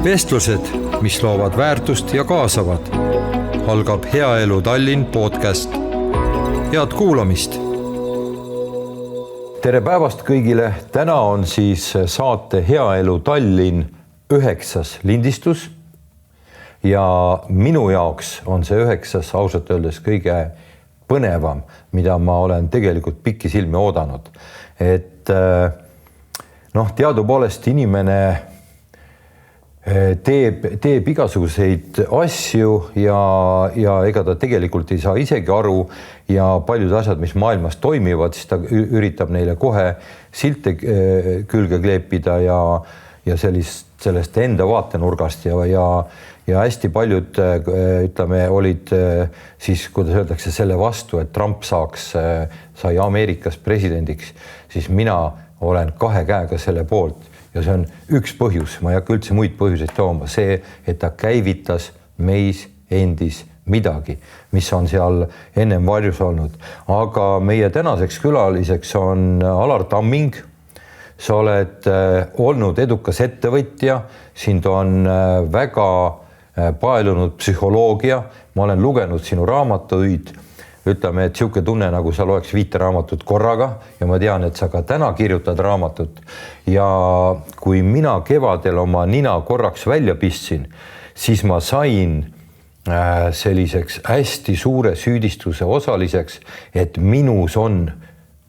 Vestlused, mis loovad väärtust ja kaasavad. Algab Hea elu Tallinn podcast. Head kuulamist! Tere päevast kõigile! Täna on siis saate Hea elu Tallinn 9. lindistus. Ja minu jaoks on see 9. ausalt öeldes kõige põnevam, mida ma olen tegelikult pikki silmi oodanud. Et teadupoolest inimene teeb igasuguseid asju ja ega ta tegelikult ei saa isegi aru ja paljud asjad, mis maailmas toimivad, siis ta üritab neile kohe silte külge kleepida ja sellest enda vaatenurgast ja hästi paljud, olid siis, kuidas öeldakse, selle vastu, et Trump sai Ameerikas presidendiks, siis mina olen kahe käega selle poolt. Ja see on üks põhjus, ma ei hakka üldse muid põhjuseid tooma, see, et ta käivitas meis endis midagi, mis on seal ennem varjus olnud. Aga meie tänaseks külaliseks on Alar Tamming. Sa oled olnud edukas ettevõtja, sind on väga paelunud psühholoogia, ma olen lugenud sinu raamatuid, ütleme, et siuke tunne, nagu sa loeks 5 raamatut korraga ja ma tean, et sa ka täna kirjutad raamatut. Ja kui mina kevadel oma nina korraks välja pistsin, siis ma sain selliseks hästi suure süüdistuse osaliseks, et minus on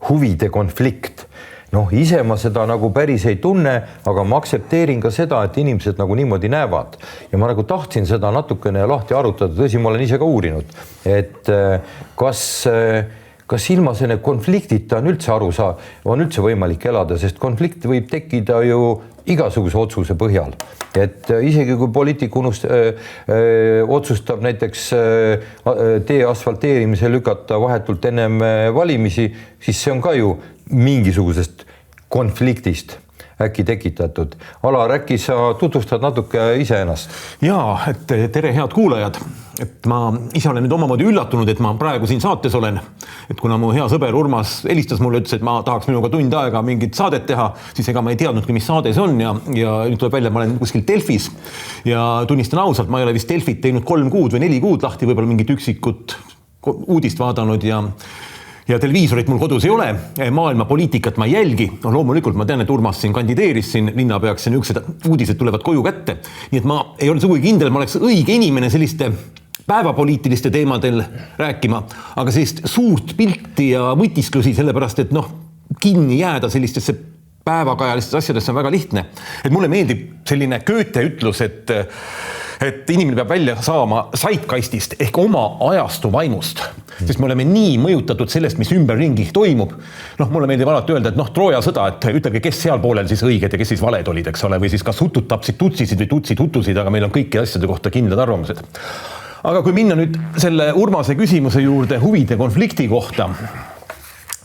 huvide konflikt. Ise ma seda nagu päris ei tunne, aga ma aksepteerin ka seda, et inimesed nagu niimoodi näevad. Ja ma nagu tahtsin seda natukene lahti arutada, tõsi, ma olen ise ka uurinud, et kas ilma selle konfliktita on üldse võimalik elada, sest konflikt võib tekkida ju igasuguse otsuse põhjal. Et isegi kui poliitik otsustab näiteks tee asfalteerimise lükata vahetult ennem valimisi, siis see on ka ju mingisugusest konfliktist äkki tekitatud. Alar, äkki sa tutvustad natuke iseennast? Jaa, et tere head kuulajad. Et ma ise olen nüüd omamoodi üllatunud, et ma praegu siin saates olen. Et kuna mu hea sõber Urmas helistas mulle, ütles, et ma tahaks minuga tund aega mingit saadet teha, siis ega ma ei teadnudki, mis saade see on ja nüüd tuleb välja, et ma olen kuskil Delfis ja tunnistan ausalt, ma ei ole vist Delfit teinud 3 kuud või 4 kuud lahti, võib-olla mingit üksikut uudist vaadanud ja televiisorit mul kodus ei ole, maailma poliitikat ma ei jälgi. Loomulikult ma tean, et Urmas siin kandideeris siin linnapeaks ja niisugused uudised tulevad koju kätte. Nii et ma ei ole sugugi kindel, ma oleks õige inimene selliste päevapoliitiliste teemadel rääkima, aga sellist suurt pilti ja mõtisklusi sellepärast, et kinni jääda sellistesse päevakajalistesse asjadesse on väga lihtne. Et mulle meeldib selline Goethe ütlus, et inimene peab välja saama zeitgeistist ehk oma ajastu vaimust. Sest me oleme nii mõjutatud sellest, mis ümberringi toimub. Mulle meeldib alati öelda, et Trooja sõda, et ütlege, kes seal poolel siis õiged ja kes siis valed olid, eks ole, või siis kas hutud tapsid tutsisid või tutsid hutusid, aga meil on kõiki asjade kohta kindlad arvamused. Aga kui minna nüüd selle Urmase küsimuse juurde huvide konflikti kohta,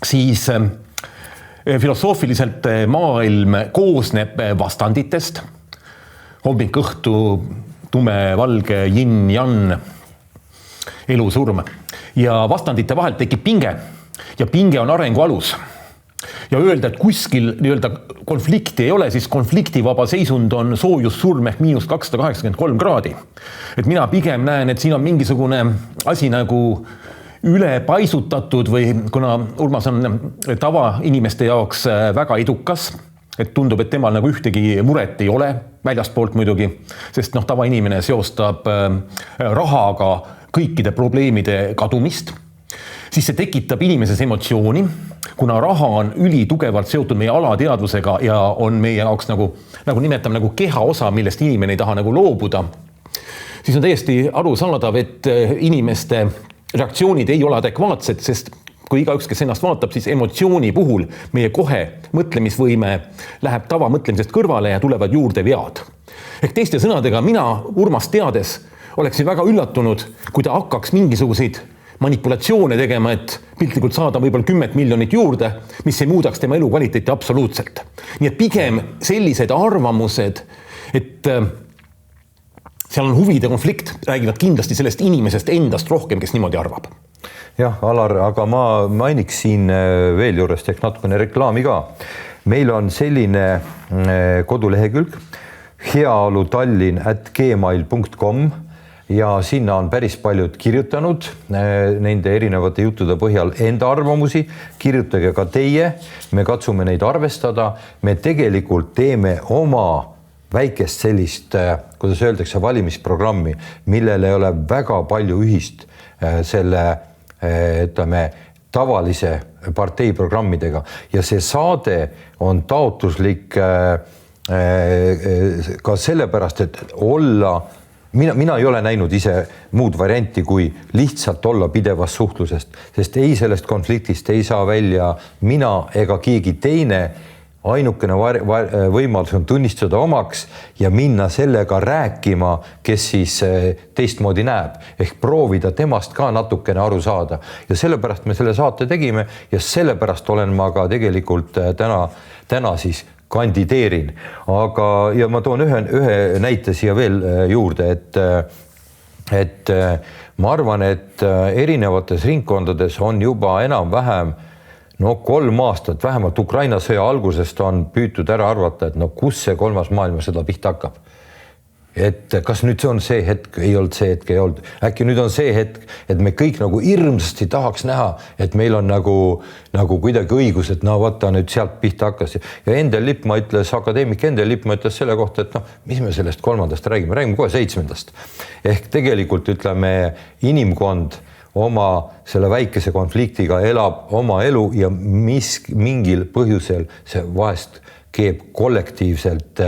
siis filosoofiliselt maailm koosneb vastanditest, hommik, õhtu, tume, valge, yin, jan, elu, surm. Ja vastandite vahel tekib pinge ja pinge on arengu alus. Ja öelda, et kuskil konflikti ei ole, siis konfliktivaba seisund on soojussurm ehk -283 kraadi. Et mina pigem näen, et siin on mingisugune asi nagu üle paisutatud või kuna Urmas on tavainimeste jaoks väga edukas, et tundub, et temal nagu ühtegi muret ei ole, väljastpoolt muidugi, sest tavainimene seostab rahaga kõikide probleemide kadumist, siis see tekitab inimeses emotsiooni, kuna raha on ülitugevalt seotud meie alateadvusega ja on meie jaoks nagu nimetame nagu keha osa, millest inimene ei taha nagu loobuda, siis on täiesti arusaadav, et inimeste reaktsioonid ei ole adekvaatsed, sest kui igaüks, kes ennast vaatab, siis emotsiooni puhul meie kohe mõtlemisvõime läheb tavamõtlemisest kõrvale ja tulevad juurde vead. Ehk teiste sõnadega mina Urmas teades oleksin väga üllatunud, kui ta hakkaks mingisuguseid manipulatsioone tegema, et piltlikult saada võib-olla 10 miljonit juurde, mis ei muudaks tema elukvaliteeti absoluutselt. Nii et pigem sellised arvamused, et seal on huvide konflikt, räägivad kindlasti sellest inimesest endast rohkem, kes niimoodi arvab. Jah, Alar, aga ma mainiks siin veel juurest ehk natukene reklaami ka. Meil on selline kodulehekülg, heaolutallinn@gmail.com ja sinna on päris paljud kirjutanud nende erinevate juttude põhjal enda arvamusi. Kirjutage ka teie, me katsume neid arvestada. Me tegelikult teeme oma väikest sellist, kuidas öeldakse, valimisprogrammi, millel ei ole väga palju ühist selle, ütleme, tavalise partei programmidega ja see saade on taotluslik ka sellepärast, et olla, mina ei ole näinud ise muud varianti kui lihtsalt olla pidevas suhtlusest, sest ei sellest konfliktist ei saa välja mina ega keegi teine. Ainukene võimalus on tunnistada omaks ja minna sellega rääkima, kes siis teistmoodi näeb, ehk proovida temast ka natukene aru saada. Ja sellepärast me selle saate tegime ja sellepärast olen ma ka tegelikult täna siis kandideerin. Aga, ja ma toon ühe näite siia veel juurde, et ma arvan, et erinevates ringkondades on juba enam-vähem 3 aastat, vähemalt Ukraina sõja algusest on püütud ära arvata, et kus see 3. maailmasõda pihta hakkab. Et kas nüüd on see hetk, ei olnud see hetk, ei olnud. Äkki nüüd on see hetk, et me kõik nagu hirmsasti tahaks näha, et meil on nagu kuidagi õigus, et vaata nüüd sealt pihta hakkas. Ja Endel Lippmaa ütles, akadeemik Endel Lippmaa ütles selle kohta, et mis me sellest 3. räägime kohe 7. Ehk tegelikult ütleme, inimkond oma selle väikese konfliktiga elab oma elu ja mingil põhjusel see vahest keeb kollektiivselt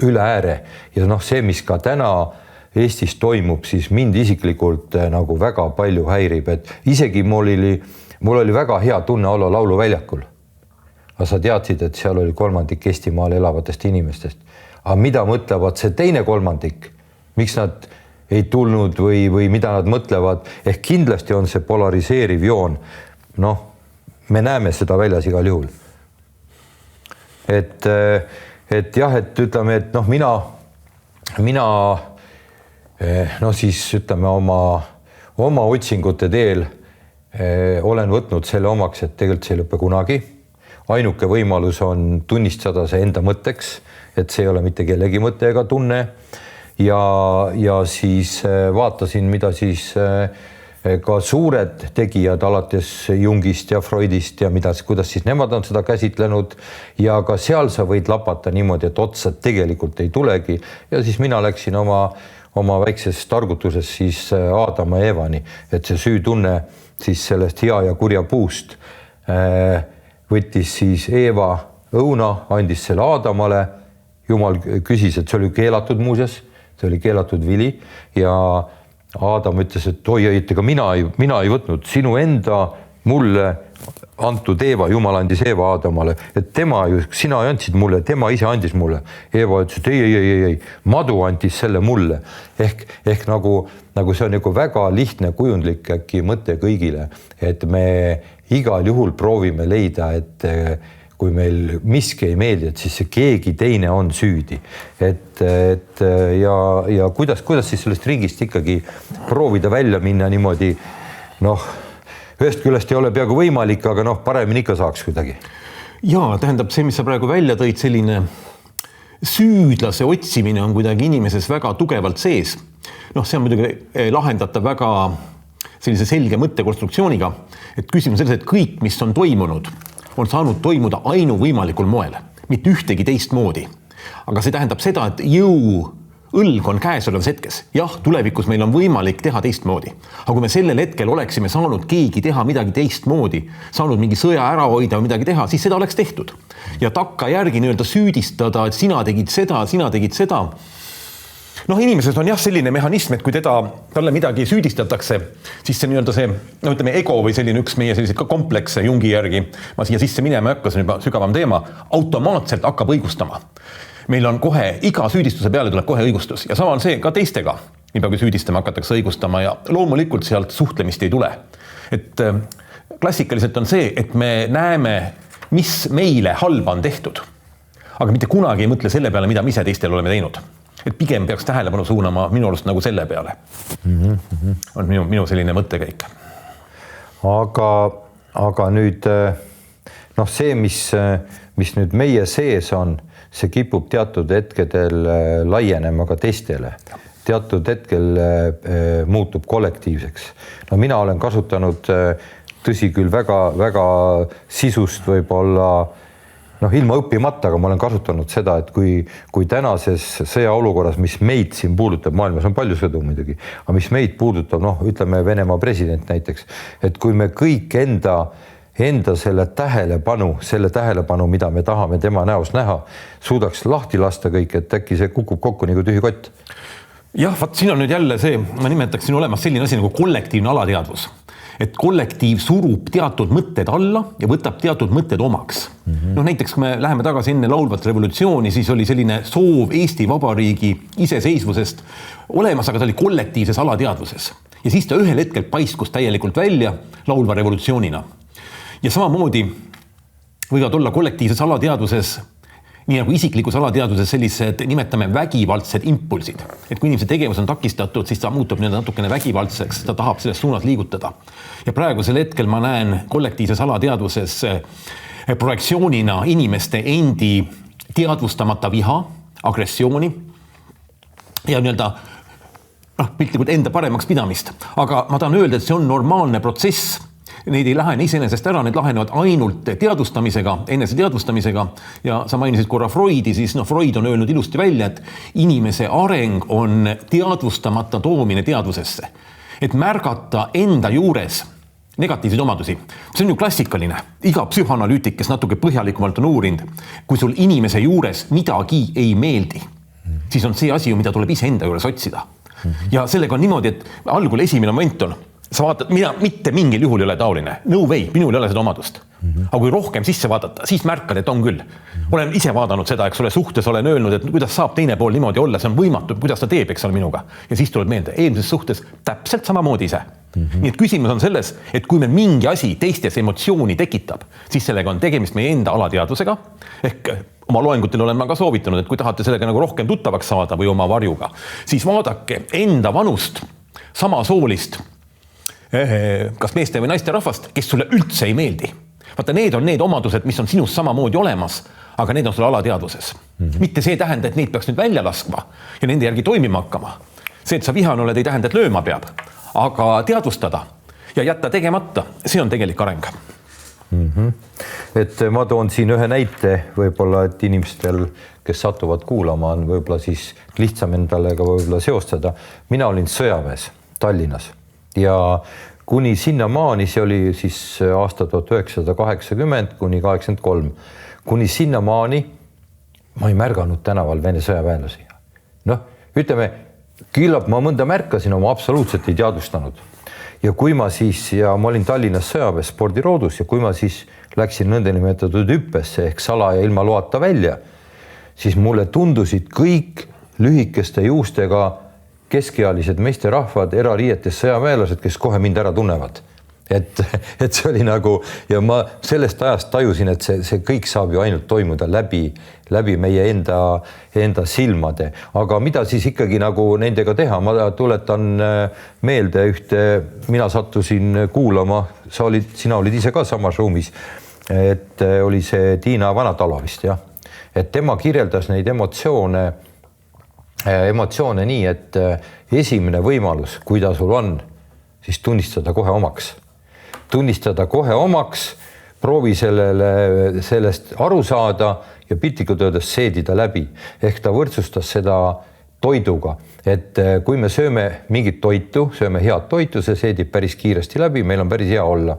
üle ääre. Ja see, mis ka täna Eestis toimub, siis mind isiklikult nagu väga palju häirib, et isegi mul oli väga hea tunne olla lauluväljakul. Aga sa teadsid, et seal oli 1/3 Eestimaal elavatest inimestest. Aga mida mõtlevad see teine 1/3? Miks nad ei tulnud või mida nad mõtlevad? Ehk kindlasti on see polariseeriv joon. Me näeme seda väljas igal juhul. Et jah, et ütleme, et mina siis ütleme oma otsingute teel olen võtnud selle omaks, et tegelikult see ei lõpe kunagi. Ainuke võimalus on tunnistada see enda mõtteks, et see ei ole mitte kellegi mõte ega tunne. Ja siis vaatasin, mida siis ka suured tegijad alates Jungist ja Freudist ja kuidas siis nemad on seda käsitlenud ja ka seal sa võid lapata niimoodi, et otsa tegelikult ei tulegi. Ja siis mina läksin oma väikses targutuses siis Aadama ja Evani, et see süütunne siis sellest hea ja kurja puust võttis siis Eeva õuna, andis selle Aadamale. Jumal küsis, et see oli keelatud muuseas, see oli keelatud vili ja Aadam ütles, et oi, ega mina ei võtnud sinu enda mulle antud Eeva, Jumal andis Eeva Aadamale, et sina andsid mulle, tema ise andis mulle. Eeva ütles, et ei, madu andis selle mulle. Ehk nagu see on nagu väga lihtne kujundlik äkki mõte kõigile, et me igal juhul proovime leida, et kui meil miski ei meeldi, et siis see keegi teine on süüdi. Ja kuidas siis sellest ringist ikkagi proovida välja minna niimoodi, ühest küljest ei ole peaaegu võimalik, aga paremini ikka saaks kuidagi. Jaa, tähendab see, mis sa praegu välja tõid, selline süüdlase otsimine on kuidagi inimeses väga tugevalt sees. See on muidugi lahendatav väga sellise selge mõttekonstruktsiooniga, et küsimus selles, et kõik, mis on toimunud, on saanud toimuda ainuvõimalikul moel, mitte ühtegi teistmoodi. Aga see tähendab seda, et õlg on käesolevas hetkes. Jah, tulevikus meil on võimalik teha teistmoodi. Aga kui me sellel hetkel oleksime saanud keegi teha midagi teistmoodi, saanud mingi sõja ära hoida või midagi teha, siis seda oleks tehtud. Ja takka järgi süüdistada, et sina tegid seda. Inimeses on jah selline mehhanism, et kui talle midagi süüdistatakse, siis see ütleme ego või selline üks meie selliseid ka komplekse Jungi järgi, ma siia sisse minema ei hakka, see on juba sügavam teema, automaatselt hakkab õigustama. Meil on kohe, iga süüdistuse peale tuleb kohe õigustus ja sama on see ka teistega. Nii palju kui süüdistama hakatakse õigustama ja loomulikult sealt suhtlemist ei tule. Et klassikaliselt on see, et me näeme, mis meile halba on tehtud, aga mitte kunagi ei mõtle selle peale, mida me ise teistel oleme teinud. Et pigem peaks tähelepanu suunama minu arust nagu selle peale. On minu selline mõttekäik. Aga nüüd see, mis nüüd meie sees on, see kipub teatud hetkedel laienema ka teistele. Teatud hetkel muutub kollektiivseks. No mina olen kasutanud, tõsi küll, väga sisust võib-olla ilma õppimata, aga ma olen kasutanud seda, et kui tänases sõjaolukorras, mis meid siin puudutab, maailmas on palju sõdu muidugi, aga mis meid puudutab, ütleme Venemaa president näiteks, et kui me kõik enda selle tähelepanu, mida me tahame tema näos näha, suudaks lahti lasta kõik, et äkki see kukub kokku nagu tühi kott. Jah, siin on nüüd jälle see, ma nimetaksin olemas selline asi nagu kollektiivne alateadvus. Et kollektiiv surub teatud mõtted alla ja võtab teatud mõtted omaks. Näiteks kui me läheme tagasi enne laulvat revolutsiooni, siis oli selline soov Eesti Vabariigi iseseisvusest olemas, aga ta oli kollektiivses alateadvuses. Ja siis ta ühel hetkel paiskus täielikult välja laulva revolutsioonina. Ja samamoodi võivad olla kollektiivses alateadvuses, nii nagu isiklikus alateadvuses sellised nimetame vägivaldsed impulsid. Et kui inimese tegevus on takistatud, siis ta muutub natukene vägivaldseks, ta tahab selles suunas liigutada. Ja praegusel hetkel ma näen kollektiivses alateadvuses projektsioonina inimeste endi teadvustamata viha, agressiooni ja piltlikult enda paremaks pidamist. Aga ma tahan öelda, et see on normaalne protsess. Neid ei lahene iseenesest ära, need lahenevad ainult teadvustamisega, enese teadvustamisega ja sa mainisid korra Freudi, siis Freud on öelnud ilusti välja, et inimese areng on teadvustamata toomine teadvusesse. Et märgata enda juures negatiivseid omadusi. See on ju klassikaline. Iga psühhanalüütik, kes natuke põhjalikumalt on uurinud, kui sul inimese juures midagi ei meeldi, siis on see asi, mida tuleb ise enda juures otsida. Ja sellega on niimoodi, et algul esimene moment on, sa vaatad, mina mitte mingil juhul ei ole taoline. No way, minul ei ole seda omadust. Aga kui rohkem sisse vaadata, siis märkad, et on küll. Olen ise vaadanud seda, eks ole, suhtes olen öelnud, et kuidas saab teine pool niimoodi olla, see on võimatu, kuidas ta teeb, eks ole minuga. Ja siis tuleb meelde, eelmises suhtes täpselt samamoodi ise. Nii et küsimus on selles, et kui meil mingi asi teistes emotsiooni tekitab, siis sellega on tegemist meie enda alateadvusega. Ehk oma loengutel olen ma ka soovitanud, et kui tahate sellega nagu rohkem tuttavaks saada või oma varjuga, siis vaadake enda vanust, samasoolist, kas meeste või naiste rahvast, kes sulle üldse ei meeldi. Vaata, need on need omadused, mis on sinus samamoodi olemas, aga need on sulle alateadvuses. Mitte see tähenda, et neid peaks nüüd välja laskma ja nende järgi toimima hakkama. See, et sa vihane oled, ei tähenda, et lööma peab, aga teadvustada ja jätta tegemata, see on tegelik areng. Et ma toon siin ühe näite võib-olla, et inimestel, kes satuvad kuulama, on võib-olla siis lihtsam endale ka võib-olla seostada. Mina olin sõjaväes Tallinnas. Ja kuni sinna maani, see oli siis aasta 1980 kuni 83, kuni sinna maani ma ei märganud tänaval Vene sõjaväelasi. Ütleme, küllap ma mõnda märkasin, oma absoluutselt ei teadvustanud. Ja kui ma olin Tallinnas sõjaväes spordiroodus ja kui ma siis läksin nõndanimetatud hüppesse ehk sala ja ilma loata välja, siis mulle tundusid kõik lühikeste juustega keskealised meesterahvad, erariietes sõjaväelased, kes kohe mind ära tunnevad. Et see oli nagu, ja ma sellest ajast tajusin, et see kõik saab ju ainult toimuda läbi meie enda silmade. Aga mida siis ikkagi nagu nendega teha? Ma tuletan meelde mina sattusin kuulama, sina olid ise ka samas ruumis, et oli see Tiina Vanatalo vist, jah. Et tema kirjeldas neid emotsioone nii, et esimene võimalus, kui ta sul on, siis tunnistada kohe omaks. Tunnistada kohe omaks, proovi sellest aru saada ja piltlikult öeldes seedida läbi. Ehk ta võrdsustas seda toiduga, et kui me sööme mingit toitu, sööme head toitu, see seedib päris kiiresti läbi, meil on päris hea olla.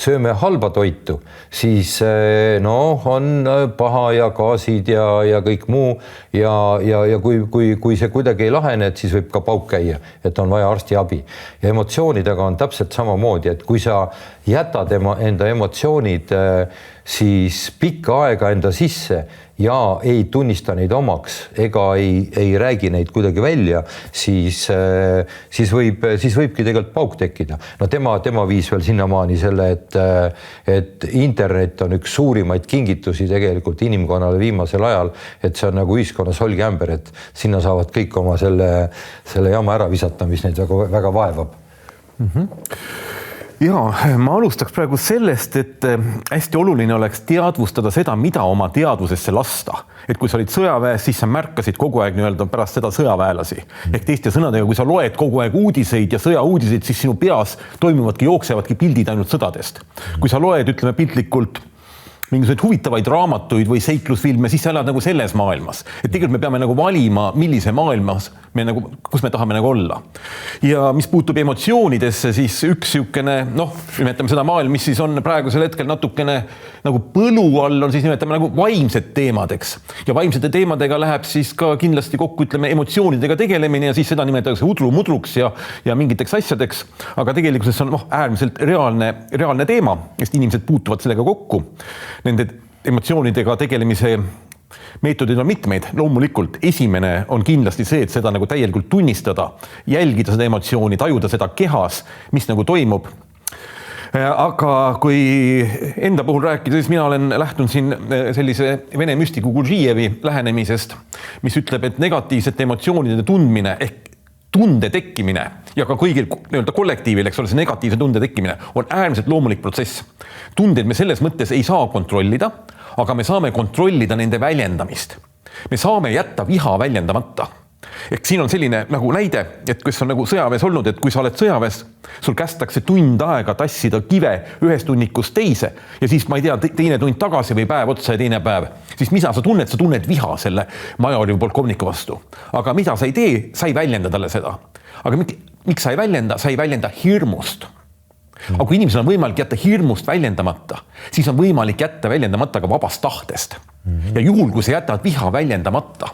Sööme halba toitu, siis on paha ja gaasid ja kõik muu ja kui see kuidagi ei lahene, et siis võib ka pauk käia, et on vaja arsti abi. Ja emotsioonidega on täpselt samamoodi, et kui sa jätad enda emotsioonid siis pikka aega enda sisse ja ei tunnista neid omaks ega ei räägi neid kuidagi välja, siis võibki tegelikult pauk tekkida. No tema viis veel sinnamaani selle, et internet on üks suurimaid kingitusi tegelikult inimkonnale viimasel ajal, et see on nagu ühiskonnas holgiämber, et sinna saavad kõik oma selle jama ära visata, mis neid väga vaevab. Ja ma alustaks praegu sellest, et hästi oluline oleks teadvustada seda, mida oma teadvusesse lasta. Et kui sa olid sõjaväes, siis sa märkasid kogu aeg nii-öelda pärast seda sõjaväelasi. Ehk teiste sõnadega, kui sa loed kogu aeg uudiseid ja sõjauudiseid, siis sinu peas toimuvadki, jooksevadki pildid ainult sõdadest. Kui sa loed, ütleme piltlikult, mingisuguseid huvitavaid raamatuid või seiklusfilme, siis sa elad nagu selles maailmas. Et tegelikult me peame nagu valima, millise maailmas me nagu, kus me tahame nagu olla. Ja mis puutub emotsioonidesse, siis üks siukene, nimetame seda maailm, mis siis on praegusel hetkel natukene nagu põlu all, on siis nimetame nagu vaimsed teemadeks. Ja vaimsete teemadega läheb siis ka kindlasti kokku, ütleme, emotsioonidega tegelemine ja siis seda nimetatakse udru-mudruks ja mingiteks asjadeks. Aga tegelikkuses on äärmiselt reaalne teema, sest inimesed puutuvad sellega kokku. Nende emotsioonidega tegelemise meetodid on mitmeid. Loomulikult esimene on kindlasti see, et seda nagu täielikult tunnistada, jälgida seda emotsiooni, tajuda seda kehas, mis nagu toimub. Aga kui enda puhul rääkida, siis mina olen lähtunud siin sellise vene müstiku Gurdžijevi lähenemisest, mis ütleb, et negatiivsete emotsioonide tundmine ehk tunde tekkimine ja ka kõigil nii-öelda kollektiivil, eks ole, see negatiivse tunde tekkimine on äärmiselt loomulik protsess. Tundeid me selles mõttes ei saa kontrollida, aga me saame kontrollida nende väljendamist. Me saame jätta viha väljendamata. Ehk siin on selline nagu näide, et kui on nagu sõjaväes olnud, et kui sa oled sõjaväes, sul kästakse tund aega tassida kive ühest tunnikust teise ja siis ma ei tea, teine tund tagasi või päev otsa ja teine päev. Siis mida sa tunned viha selle majori või polkovniku vastu. Aga mida sa ei tee, sa ei väljenda talle seda. Aga miks sa ei väljenda hirmust. Aga kui inimesel on võimalik jätta hirmust väljendamata, siis on võimalik jätta väljendamata ka vabast tahtest. Ja juhul, kui sa jätad viha väljendamata,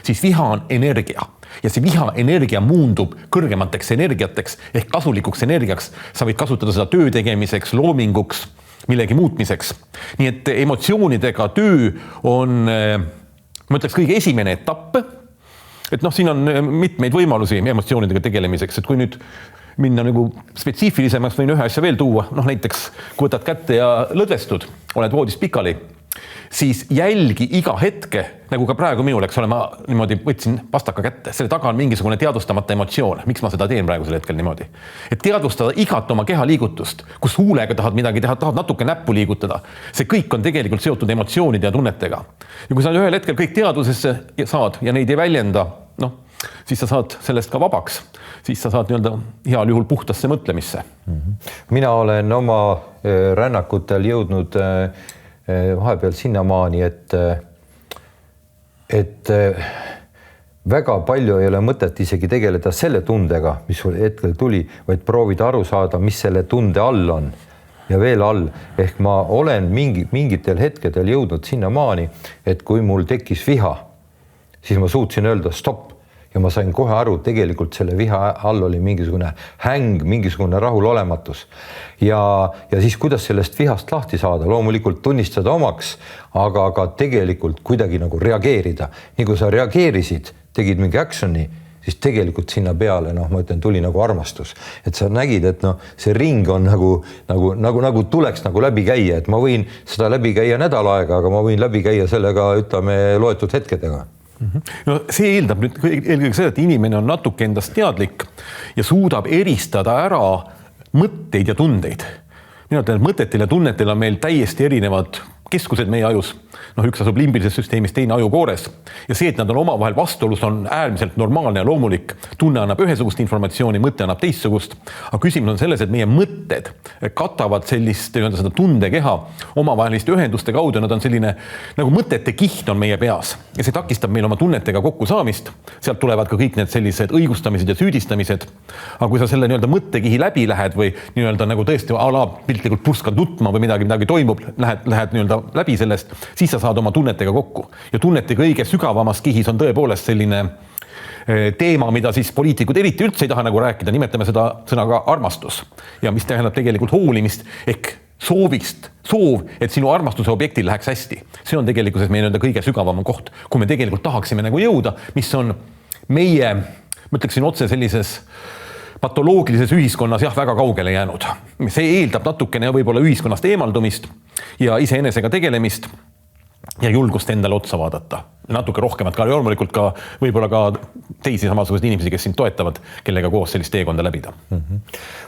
siis viha on energia ja see viha energia muundub kõrgemateks energiateks ehk kasulikuks energiaks. Sa võid kasutada seda töö tegemiseks, loominguks, millegi muutmiseks. Nii et emotsioonidega töö on, ma ütleks, kõige esimene etapp. Et siin on mitmeid võimalusi emotsioonidega tegelemiseks, et kui nüüd minna nagu spetsiifilisemaks, võin ühe asja veel tuua, näiteks kui võtad kätte ja lõdvestud, oled voodis pikali, siis jälgi iga hetke, nagu ka praegu minul, eks ole, ma niimoodi võtsin pastaka kätte, selle taga on mingisugune teadvustamata emotsioon. Miks ma seda teen praegusel hetkel niimoodi? Et teadvustada igat oma keha liigutust, kus huulega tahad midagi teha, tahad natuke näppu liigutada. See kõik on tegelikult seotud emotsioonide ja tunnetega. Ja kui sa ühel hetkel kõik teadvusesse saad ja neid ei väljenda, siis sa saad sellest ka vabaks. Siis sa saad nii-öelda heal juhul puhtasse mõtlemisse. Mina olen oma rännakutel jõudnud vahepeal sinnamaani, et väga palju ei ole mõtet isegi tegeleda selle tundega, mis sul hetkel tuli, vaid proovida aru saada, mis selle tunde all on ja veel all. Ehk ma olen mingitel hetkedel jõudnud sinnamaani, et kui mul tekkis viha, siis ma suutsin öelda stopp. Ja ma sain kohe aru, tegelikult selle viha all oli mingisugune häng, mingisugune rahulolematus. Ja siis kuidas sellest vihast lahti saada, loomulikult tunnistada omaks, aga tegelikult kuidagi nagu reageerida. Nii kui sa reageerisid, tegid mingi actioni, siis tegelikult sinna peale, ma ütlen, tuli nagu armastus. Et sa nägid, et see ring on nagu tuleks nagu läbi käia, et ma võin seda läbi käia nädal aega, aga ma võin läbi käia sellega, ütleme, loetud hetkedega. No see eeldab nüüd eelkõige seda, et inimene on natuke endast teadlik ja suudab eristada ära mõtteid ja tundeid. Minu ütlen, et mõtetel ja tunnetel on meil täiesti erinevad keskused meie ajus. Üks asub limbilises süsteemis, teine ajukoores. Ja see, et nad on omavahel vastuolus, on äärmiselt normaalne ja loomulik. Tunne annab ühesugust informatsiooni, mõte annab teistsugust. Aga küsimus on selles, et meie mõtted katavad sellist seda tundekeha omavaheliste ühenduste kaudu. Nad on selline nagu mõtete kiht on meie peas ja see takistab meil oma tunnetega kokku saamist. Sealt tulevad ka kõik need sellised õigustamised ja süüdistamised. Aga kui sa selle mõttekihi läbi lähed või nagu tõesti ala piltlikult purskad nutma või midagi toimub, lähed läbi sellest, siis sa saad oma tunnetega kokku. Ja tunnete kõige sügavamas kihis on tõepoolest selline teema, mida siis poliitikud eriti üldse ei taha nagu rääkida, nimetame seda sõnaga armastus. Ja mis tähendab tegelikult hoolimist ehk soov, et sinu armastuse objektil läheks hästi. See on tegelikkuses meie kõige sügavam koht, kui me tegelikult tahaksime nagu jõuda, mis on meie, ma ütleksin otse sellises patoloogilises ühiskonnas väga kaugele jäänud. See eeldab natukene võib-olla ühiskonnast eemaldumist ja iseenesega tegelemist. ja julgust endale otsa vaadata. Natuke rohkemat ka, loomulikult ka võib-olla ka teisi samasuguseid inimesi, kes sind toetavad, kellega koos sellist teekonda läbida.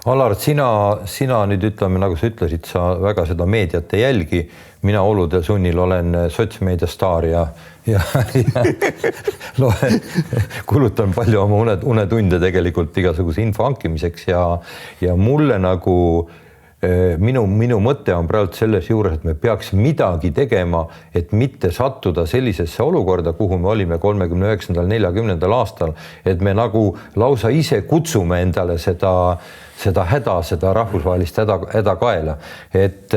Alar, sina nüüd ütleme, nagu sa ütlesid, sa väga seda meediat ei jälgi. Mina olude sunnil olen sotsmeedia staar ja kulutan palju oma unetunde tegelikult igasuguse info hankimiseks ja mulle nagu minu mõte on praegu selles juures, et me peaks midagi tegema, et mitte sattuda sellisesse olukorda, kuhu me olime 39. 40. aastal, et me nagu lausa ise kutsume endale seda häda, seda rahvusvahelist hädakaela. Et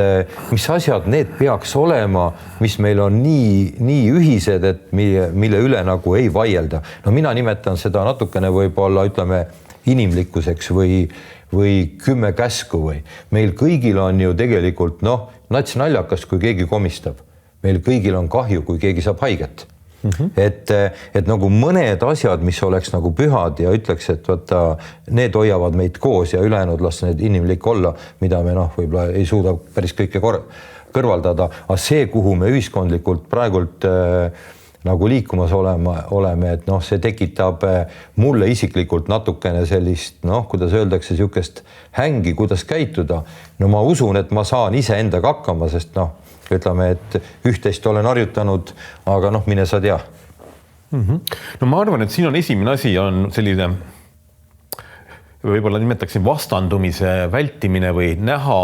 mis asjad need peaks olema, mis meil on nii ühised, et mille üle nagu ei vaielda. No mina nimetan seda natukene võib-olla, ütleme, inimlikkuseks või 10 käsku või. Meil kõigil on ju tegelikult, nats naljakas, kui keegi komistab. Meil kõigil on kahju, kui keegi saab haiget. Et nagu mõned asjad, mis oleks nagu pühad ja ütleks, et võtta, need hoiavad meid koos ja ülejäänud las need inimlik olla, mida me võib-olla ei suuda päris kõike kõrvaldada. Aga see, kuhu me ühiskondlikult praegult nagu liikumas oleme, et see tekitab mulle isiklikult natukene sellist, kuidas öeldakse, niisugust hängi, kuidas käituda. No ma usun, et ma saan ise endaga hakkama, sest ütleme, et üht-teist olen harjutanud, aga mine sa tea. No ma arvan, et siin on esimene asi on selline, võib-olla nimetaksin vastandumise vältimine või näha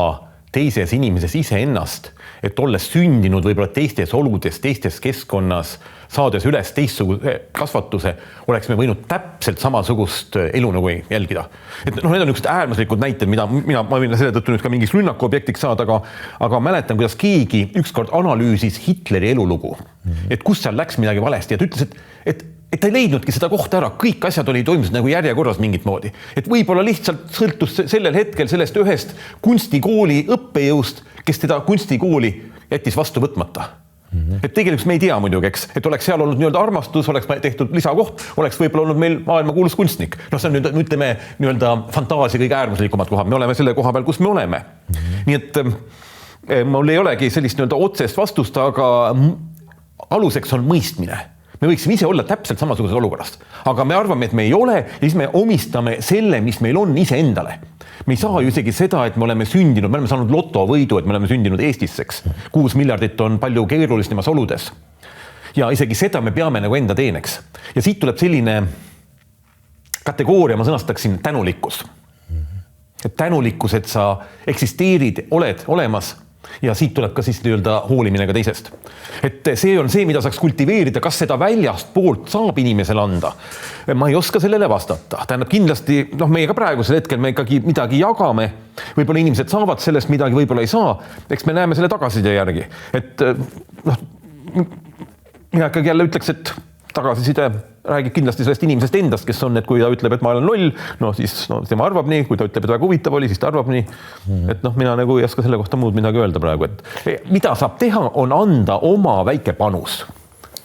teises inimeses iseennast, et olles sündinud võib-olla teistes oludes, teistes keskkonnas, saades üles teistsuguse kasvatuse, oleks me võinud täpselt samasugust elu nagu jälgida. Et need on niisugused äärmuslikud näited, ma võin selle tõttu nüüd ka mingis rünnaku objektiks saada, aga mäletan, kuidas keegi ükskord analüüsis Hitleri elulugu, et kus seal läks midagi valesti ja ta ütles, et ta ei leidnudki seda kohta ära, kõik asjad toimusid nagu järjekorras mingit moodi. Et võib-olla lihtsalt sõltus sellel hetkel sellest ühest kunstikooli õppejõust, kes teda kunstikooli jättis vastu võtmata. Et tegelikult me ei tea muidugi, eks, et oleks seal olnud nii-öelda armastus, oleks tehtud lisakoht, oleks võib-olla olnud meil maailmakuulus kunstnik. See on nüüd, ütleme, nii-öelda fantaasia kõige äärmuslikumad kohad. Me oleme selle koha peal, kus me oleme. Nii et mul ei olegi sellist nii-öelda otsest vastust, aga aluseks on mõistmine. Me võiksime ise olla täpselt samasuguses olukorrast, aga me arvame, et me ei ole ja siis me omistame selle, mis meil on ise endale. Me ei saa ju isegi seda, et me oleme sündinud, me oleme saanud lotovõidu, et me oleme sündinud Eestisseks. 6 miljardit on palju keerulisnemas oludes. Ja isegi seda me peame nagu enda teeneks. Ja siit tuleb selline kategooria, ma sõnastaksin tänulikkus. Et tänulikkus, et sa eksisteerid, oled olemas ja siit tuleb ka siis nii-öelda hoolimine ka teisest. Et see on see, mida saaks kultiveerida, kas seda väljast poolt saab inimesele anda. Ma ei oska sellele vastata. Tähendab kindlasti, meie ka praegusel hetkel me ikkagi midagi jagame. Võib-olla inimesed saavad sellest midagi, võib-olla ei saa. Eks me näeme selle tagasiside järgi. Et mina ikkagi jälle ütleks, et tagasiside räägib kindlasti sellest inimesest endast, kes on, et kui ta ütleb, et ma olen loll, siis tema arvab nii, kui ta ütleb, et väga huvitav oli, siis ta arvab nii. Et mina nagu ei oska selle kohta muud midagi öelda praegu, et mida saab teha, on anda oma väike panus.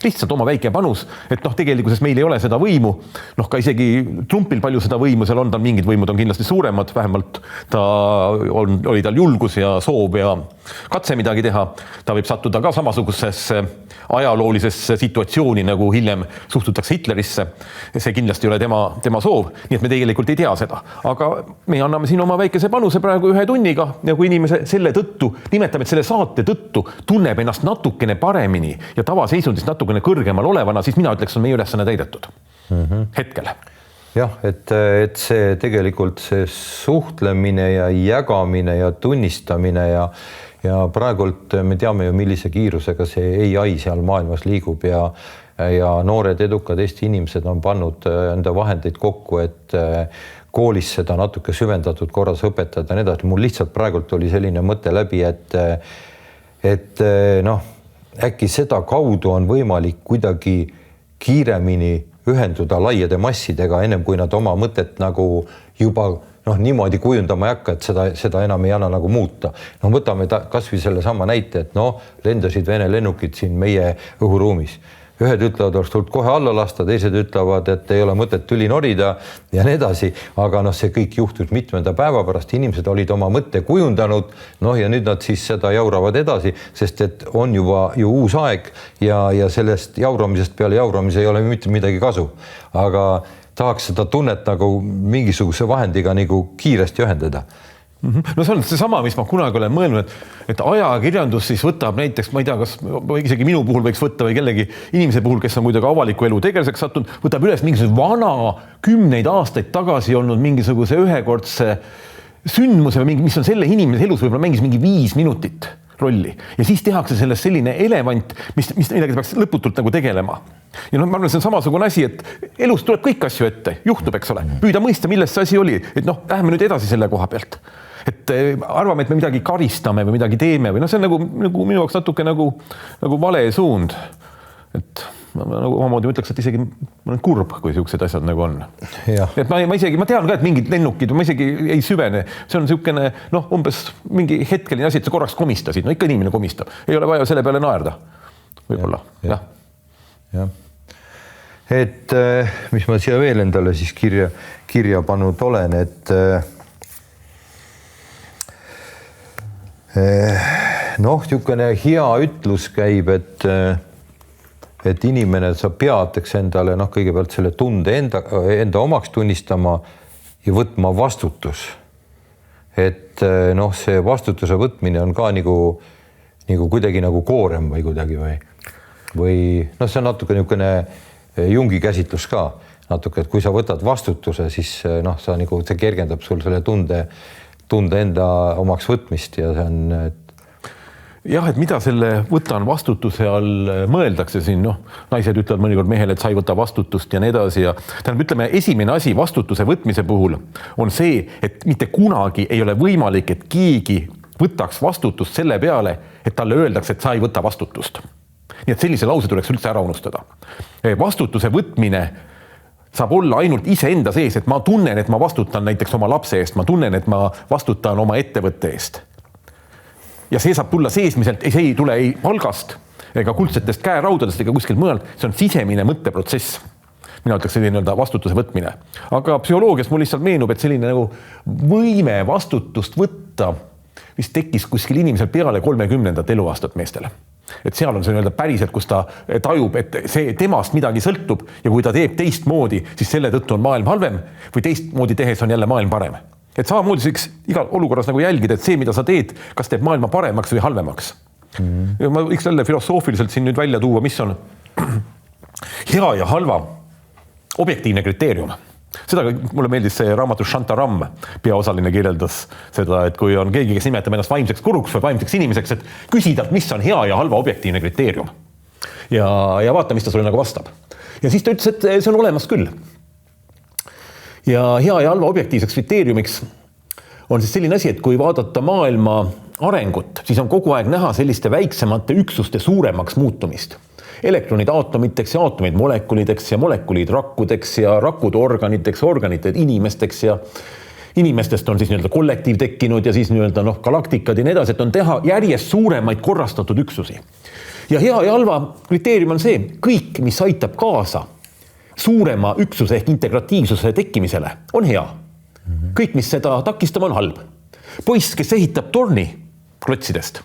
Lihtsalt oma väike panus, et tegelikuses meil ei ole seda võimu, ka isegi Trumpil palju seda võimu, seal on tal mingid võimud on kindlasti suuremad, vähemalt oli tal julgus ja soov ja katse midagi teha, ta võib sattuda ka samasugusesse ajaloolisesse situatsiooni, nagu hiljem suhtutakse Hitlerisse, see kindlasti ei ole tema soov, nii et me tegelikult ei tea seda, aga me anname siin oma väikese panuse praegu 1 tunniga ja kui inimese selle tõttu, nimetame, et selle saate tõttu tunneb ennast natukene paremini ja tavaseisundist natukene kõrgemal olevana, siis mina ütleks, on meie ülesanne täidetud hetkel. Jah, et see tegelikult see suhtlemine ja jagamine ja tunnistamine ja praegult me teame ju, millise kiirusega see AI seal maailmas liigub ja noored edukad Eesti inimesed on pannud enda vahendeid kokku, et koolis seda natuke süvendatud korras õpetada ja nii edasi. Mul lihtsalt praegult oli selline mõte läbi, et äkki seda kaudu on võimalik kuidagi kiiremini ühenduda laiade massidega, ennem kui nad oma mõtet nagu juba niimoodi kujundama ei hakka, et seda enam ei anna nagu muuta. Võtame kas või selle sama näite, et lendasid Vene lennukid siin meie õhuruumis. ühed ütlevad, oleks tulnud kohe alla lasta, teised ütlevad, et ei ole mõtet tüli norida ja nii edasi, aga noh, see kõik juhtus mitmenda päeva pärast, inimesed olid oma mõtte kujundanud, noh ja nüüd nad siis seda jauravad edasi, sest et on juba ju uus aeg ja sellest jauramisest peale jauramise ei ole mitte midagi kasu, aga tahaks seda tunnet nagu mingisuguse vahendiga nagu kiiresti ühendada. No see on seesama, mis ma kunagi olen mõelnud, et ajakirjandus siis võtab näiteks, ma ei tea, kas isegi minu puhul võiks võtta või kellegi inimese puhul, kes on kuidagi avaliku elu tegelaseks sattunud, võtab üles mingisuguse vana 10 aastaid tagasi olnud mingisuguse ühekordse sündmuse või mingi, mis on selle inimese elus võib-olla mängis mingi 5 minutit rolli ja siis tehakse sellest selline elevant, mis midagi peaks lõputult nagu tegelema. Ja noh, ma arvan, see on samasugune asi, et elus tuleb kõik asju ette, juhtub, eks ole, püüda mõista, milles see asi oli, et noh, läheme nüüd edasi selle koha pealt. Et arvame, et me midagi karistame või midagi teeme või noh, see on nagu minu jaoks natuke nagu vale suund. Et nagu omamoodi ütleks, et isegi ma olen kurb, kui siuksed asjad nagu on. Et ma tean ka, et mingid lennukid, ma isegi ei süvene, see on siukene, noh, umbes mingi hetkeline asi, et sa korraks komistasid, no ikka inimene komistab, ei ole vaja selle peale naerda. Võib-olla, jah. Et mis ma siia veel endale siis kirja pannud olen, et noh, niisugune hea ütlus käib, et inimene, sa pead endale noh, kõigepealt selle tunde enda omaks tunnistama ja võtma vastutus. Et noh, see vastutuse võtmine on ka nagu kuidagi nagu koorem või kuidagi või noh, see on natuke niisugune Jungi käsitlus ka natuke, et kui sa võtad vastutuse, siis noh, see kergendab sul selle tunde enda omaks võtmist ja see on... Jah, et mida selle võtan vastutuse all mõeldakse siin, noh, naised ütlevad mõnikord mehele, et sa ei võta vastutust ja nii edasi ja tähendab, ütleme, esimene asi vastutuse võtmise puhul on see, et mitte kunagi ei ole võimalik, et keegi võtaks vastutust selle peale, et talle öeldakse, et sa ei võta vastutust. Nii et sellise lause tuleks üldse ära unustada. Vastutuse võtmine saab olla ainult iseenda sees, et ma tunnen, et ma vastutan näiteks oma lapse eest, ma tunnen, et ma vastutan oma ettevõtte eest. Ja see saab tulla seesmiselt, see ei tule ei palgast ega kuldsetest käeraudadest ega kuskil mujal, see on sisemine mõtteprotsess. Mina ütleks selline vastutuse võtmine. Aga psühholoogias mul lihtsalt meenub, et selline nagu võime vastutust võtta, mis tekkis kuskil inimesel peale 30. eluaastat meestele. Et seal on see päriselt, kus ta tajub, et see temast midagi sõltub ja kui ta teeb teistmoodi, siis selle tõttu on maailm halvem või teistmoodi tehes on jälle maailm parem. Et samamoodi võiks igal olukorras nagu jälgida, et see, mida sa teed, kas teeb maailma paremaks või halvemaks. Ja ma võiks jälle filosoofiliselt siin nüüd välja tuua, mis on hea ja halva objektiivne kriteerium. Seda mulle meeldis see raamatus Shantaram peaosaline kirjeldas seda, et kui on keegi, kes nimetab ennast vaimseks kuruks või vaimseks inimeseks, et küsidalt, mis on hea ja halva objektiivne kriteerium. Ja vaata, mis ta sulle nagu vastab. Ja siis ta ütles, et see on olemas küll. Ja hea ja halva objektiivseks kriteeriumiks on siis selline asi, et kui vaadata maailma arengut, siis on kogu aeg näha selliste väiksemate üksuste suuremaks muutumist. Elektronid aatomiteks ja aatomid molekulideks ja molekulid rakkudeks ja rakud organiteks, organid inimesteks ja inimestest on siis kollektiiv tekkinud ja siis galaktikad ja nii edasi, et on teha järjest suuremaid korrastatud üksusi. Ja hea ja halva kriteerium on see, kõik, mis aitab kaasa suurema üksuse ehk integratiivsuse tekkimisele, on hea. Kõik, mis seda takistama, on halb. Poiss, kes ehitab torni klotsidest,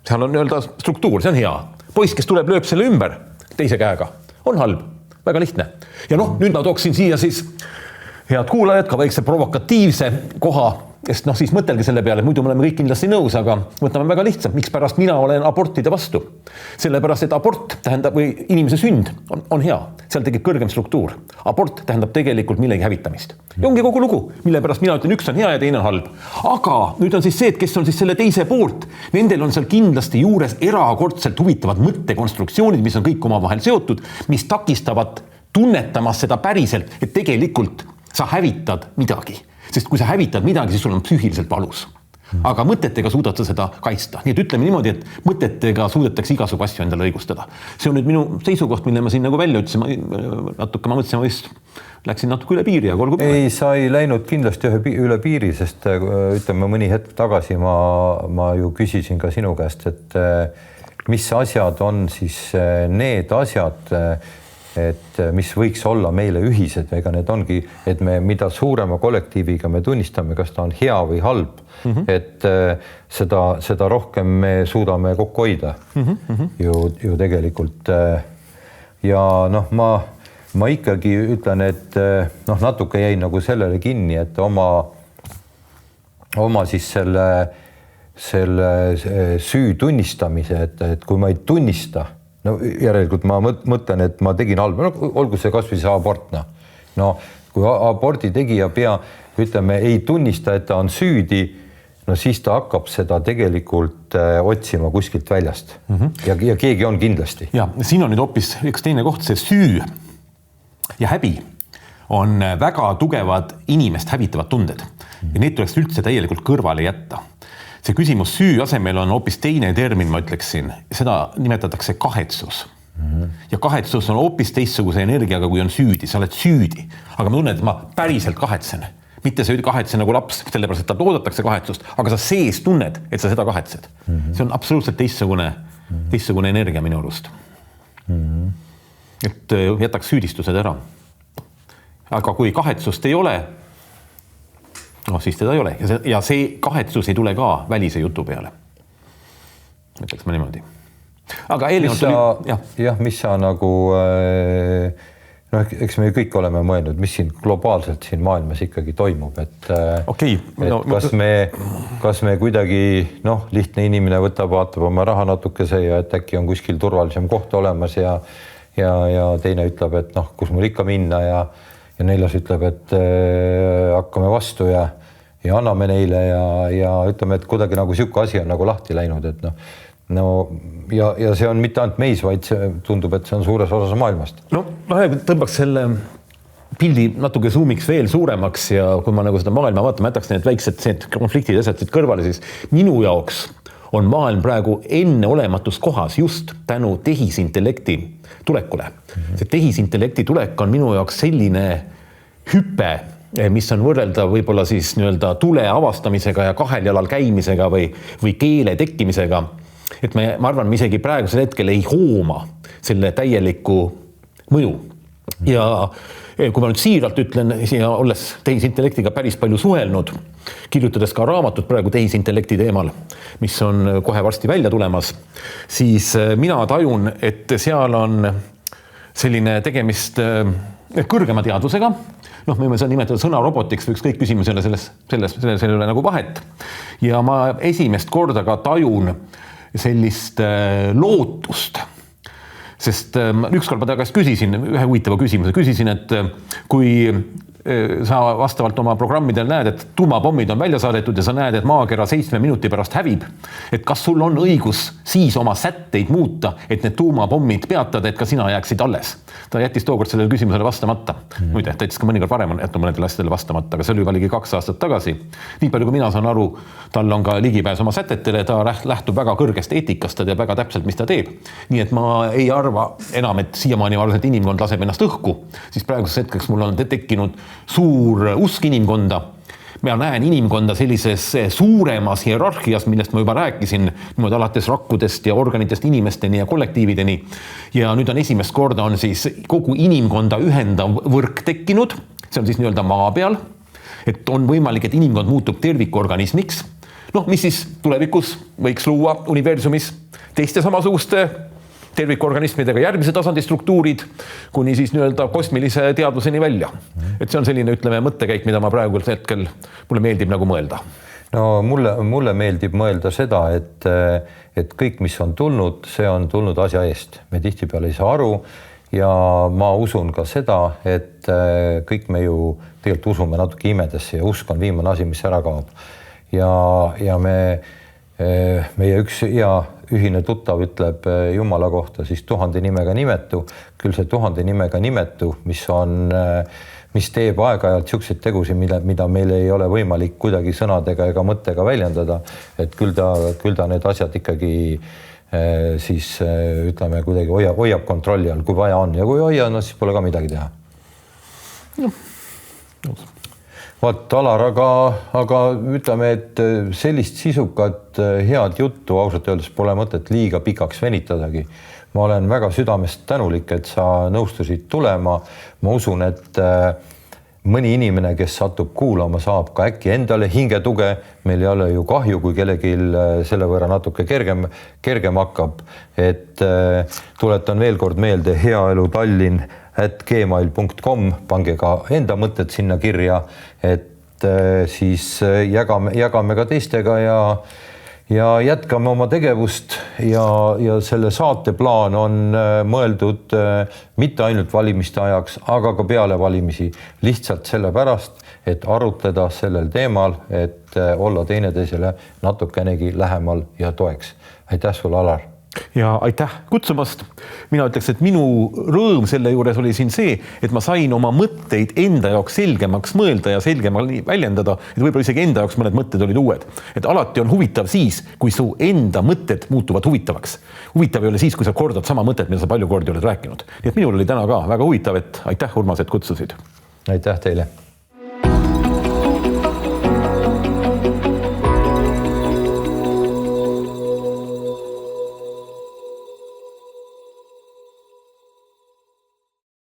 seal on struktuur, see on hea. Poiss, kes tuleb, lööb selle ümber teise käega, on halb, väga lihtne. Ja noh, nüüd ma tooksin siia siis head kuulajad ka väikse provokatiivse koha, sest siis mõtelge selle peale, muidu me oleme kõik kindlasti nõus, aga võtame väga lihtsalt, miks pärast mina olen abortide vastu. Sellepärast, et abort tähendab või inimese sünd on hea, seal tekib kõrgem struktuur. Abort tähendab tegelikult millegi hävitamist. Ja ongi kogu lugu, mille pärast mina ütlen, üks on hea ja teine on halb. Aga nüüd on siis see, et kes on siis selle teise poolt, nendel on seal kindlasti juures erakordselt huvitavad mõttekonstruktsioonid, mis on kõik omavahel seotud, mis takistavad tunnetamas seda päriselt, et tegelikult sa hävitad midagi. Sest kui sa hävitad midagi, siis sul on psüühiliselt valus. Aga mõtetega suudad sa seda kaitsta. Nii et ütleme niimoodi, et mõtetega suudetakse igasugu asju endale õigustada. See on nüüd minu seisukoht, mille ma siin nagu välja ütlesin. Ma mõtlesin, ma vist läksin natuke üle piiri. Ei, sa ei läinud kindlasti üle piiri, sest ütleme mõni hetk tagasi ma ju küsisin ka sinu käest, et mis asjad on siis need asjad, et mis võiks olla meile ühised, ega need ongi, et me mida suurema kollektiiviga me tunnistame, kas ta on hea või halb, et seda rohkem me suudame kokku hoida ju tegelikult. Ja noh, ma ikkagi ütlen, et noh, natuke jäi nagu sellele kinni, et oma siis selle süü tunnistamise, et kui ma ei tunnista, no järelikult ma mõtlen, et ma tegin halba, no olgu see kas või see abort, no kui abordi tegija ütleme, ei tunnista, et ta on süüdi, no siis ta hakkab seda tegelikult otsima kuskilt väljast ja keegi on kindlasti. Ja siin on nüüd hoopis üks teine koht, see süü ja häbi on väga tugevad inimest hävitavad tunded ja need tuleks üldse täielikult kõrvale jätta. See küsimus süü asemel on hoopis teine termin, ma ütleksin, seda nimetatakse kahetsus. Ja kahetsus on hoopis teistsuguse energiaga, kui on süüdi, sa oled süüdi, aga ma tunnen, et ma päriselt kahetsen. Mitte see kahetse nagu laps, sellepärast, et ta oodatakse kahetsust, aga sa sees tunned, et sa seda kahetsed. See on absoluutselt teistsugune energia minu arust. Et jätaks süüdistused ära. Aga kui kahetsust ei ole, no siis teda ei ole. Ja see kahetsus ei tule ka välise jutu peale. Ütleks ma niimoodi. Aga mis sa nagu... No, eks me kõik oleme mõelnud, mis siin globaalselt siin maailmas ikkagi toimub, et kas me kuidagi, noh, lihtne inimene vaatab oma raha natukese ja et äkki on kuskil turvalisem koht olemas ja teine ütleb, et noh, kus mul ikka minna ja neljas ütleb, et hakkame vastu ja anname neile ja ütleme, et kuidagi nagu siuke asi on nagu lahti läinud, et ja see on mitte ainult meis, vaid see tundub, et see on suures osas maailmast. No, tõmbaks selle pildi natuke zoomiks veel suuremaks ja kui ma nagu seda maailma vaatan, jätaks need väiksed konfliktid asjad siit kõrvale, siis minu jaoks on maailm praegu enneolematus kohas just tänu tehisintellekti tulekule. See tehisintellekti tulek on minu jaoks selline hüpe, mis on võrrelda võib-olla siis nii-öelda tule avastamisega ja kahel jalal käimisega või keele tekkimisega. Et ma arvan, me isegi praegusel hetkel ei hooma selle täieliku mõju. Ja kui ma nüüd siiralt ütlen, ja olles tehisintellektiga päris palju suhelnud, kirjutades ka raamatut praegu tehisintellekti teemal, mis on kohe varsti välja tulemas, siis mina tajun, et seal on selline tegemist kõrgema teadvusega. Noh, me võime seda nimetada sõna robotiks või ükskõik küsimusele selle nagu vahet. Ja ma esimest korda ka tajun sellist lootust, sest ükskord ma tagasi küsisin ühe huvitava küsimuse, küsisin, et kui sa vastavalt oma programmidel näed, et tuumapommid on välja saadetud ja sa näed, et maakera 7 minuti pärast hävib, et kas sul on õigus siis oma sätteid muuta, et need tuumapommid peatada, et ka sina jääksid alles. Ta jättis tookord sellele küsimusele vastamata. Muide, ta jättis ka mõnikord varem jätta mõnedele asjadele vastamata, aga see oli juba ligi 2 aastat tagasi. Nii palju, kui mina saan aru, tal on ka ligipääs oma sätetele, ta lähtub väga kõrgest eetikast, ta teab väga täpselt, mis ta teeb. Nii et ma ei arva enam, et siiamaani ma arvan, et inimkond laseb ennast õhku, siis praeguses hetkeks mul on tekkinud suur usk inimkonda. Ma näen inimkonda sellises suuremas hierarhias, millest ma juba rääkisin, niimoodi alates rakkudest ja organitest inimesteni ja kollektiivideni. Ja nüüd on esimest korda on siis kogu inimkonda ühendav võrk tekkinud, see on siis nii-öelda maa peal, et on võimalik, et inimkond muutub tervikorganismiks, noh, mis siis tulevikus võiks luua universumis teiste samasuguste tervikorganismidega järgmise tasandi struktuurid, kuni siis nii-öelda kosmilise teadvuseni välja. Et see on selline, ütleme, mõttekäik, mida ma praegu hetkel mulle meeldib nagu mõelda. No mulle meeldib mõelda seda, et kõik, mis on tulnud, see on tulnud asja eest. Me tihtipeale ei saa aru ja ma usun ka seda, et kõik me ju tegelikult usume natuke imedesse ja usk on viimane asi, mis ära kaob. Ja meie üks ühine tuttav ütleb Jumala kohta siis 1000 nimega nimetu, küll see 1000 nimega nimetu, mis teeb aeg-ajalt siukseid tegusid, mida meil ei ole võimalik kuidagi sõnadega ega mõttega väljendada, et küll ta need asjad ikkagi siis ütleme kuidagi hoiab kontrolli all, kui vaja on ja kui hoia, no siis pole ka midagi teha. Vaat Alar, aga ütleme, et sellist sisukat head juttu ausalt öeldes pole mõtet liiga pikaks venitadagi. Ma olen väga südamest tänulik, et sa nõustusid tulema. Ma usun, et mõni inimene, kes satub kuulama, saab ka äkki endale hingetuge. Meil ei ole ju kahju, kui kellelgi selle võrra natuke kergem hakkab. Et tuletan veel kord meelde heaelutallinn@gmail.com, pange ka enda mõtted sinna kirja, et siis jagame ka teistega ja jätkame oma tegevust ja selle saate plaan on mõeldud mitte ainult valimiste ajaks, aga ka peale valimisi lihtsalt sellepärast, et arutleda sellel teemal, et olla teineteisele natukenegi lähemal ja toeks. Aitäh sulle, Alar! Ja aitäh kutsumast. Mina ütleks, et minu rõõm selle juures oli siin see, et ma sain oma mõtteid enda jaoks selgemaks mõelda ja selgemalt väljendada, et võib-olla isegi enda jaoks mõned mõtted olid uued. Et alati on huvitav siis, kui su enda mõtted muutuvad huvitavaks. Huvitav ei ole siis, kui sa kordad sama mõtet, mida sa palju kordi oled rääkinud. Nii et minul oli täna ka väga huvitav, et aitäh, Urmas, et kutsusid. Aitäh teile!